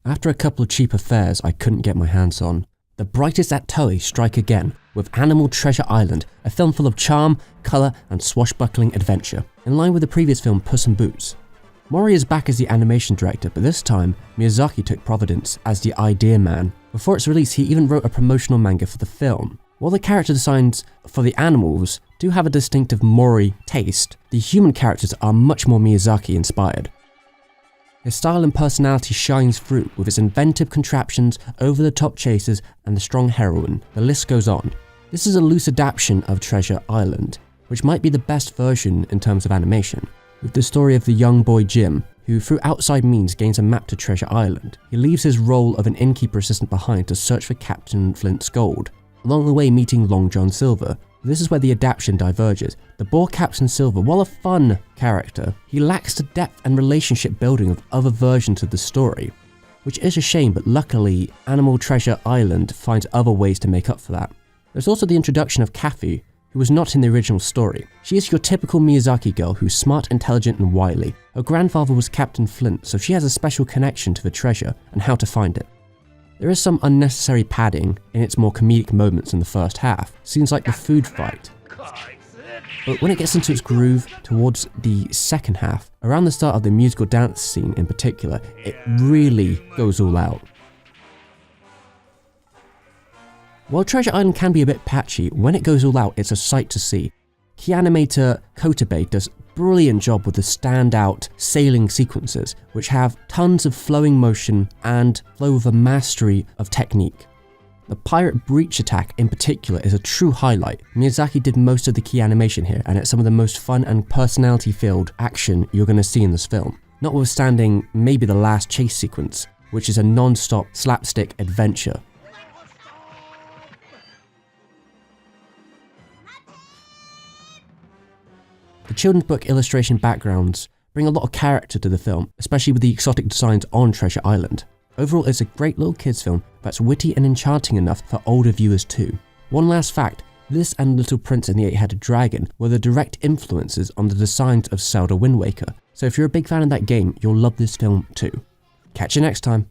After a couple of cheap affairs I couldn't get my hands on, the brightest at Toei strike again with Animal Treasure Island, a film full of charm, colour and swashbuckling adventure, in line with the previous film Puss in Boots. Mori is back as the animation director, but this time Miyazaki took Providence as the idea man. Before its release, he even wrote a promotional manga for the film. While the character designs for the animals do have a distinctive Mori taste, the human characters are much more Miyazaki inspired. His style and personality shines through with its inventive contraptions, over-the-top chases and the strong heroine. The list goes on. This is a loose adaptation of Treasure Island, which might be the best version in terms of animation, with the story of the young boy Jim, who through outside means gains a map to Treasure Island. He leaves his role of an innkeeper assistant behind to search for Captain Flint's gold, along the way meeting Long John Silver. This is where the adaptation diverges. The boar Captain Silver, while a fun character, he lacks the depth and relationship building of other versions of the story, which is a shame, but luckily Animal Treasure Island finds other ways to make up for that. There's also the introduction of Kathy, who was not in the original story. She is your typical Miyazaki girl who's smart, intelligent and wily. Her grandfather was Captain Flint, so she has a special connection to the treasure and how to find it. There is some unnecessary padding in its more comedic moments in the first half, scenes like the food fight. But when it gets into its groove towards the second half, around the start of the musical dance scene in particular, it really goes all out. While Treasure Island can be a bit patchy, when it goes all out it's a sight to see. Key animator Kotabe does a brilliant job with the standout sailing sequences, which have tons of flowing motion and flow with a mastery of technique. The pirate breach attack in particular is a true highlight. Miyazaki did most of the key animation here, and it's some of the most fun and personality-filled action you're going to see in this film, notwithstanding maybe the last chase sequence, which is a non-stop slapstick adventure. The children's book illustration backgrounds bring a lot of character to the film, especially with the exotic designs on Treasure Island. Overall, it's a great little kids film that's witty and enchanting enough for older viewers too. One last fact, this and Little Prince and the Eight-Headed Dragon were the direct influences on the designs of Zelda Wind Waker, so if you're a big fan of that game, you'll love this film too. Catch you next time.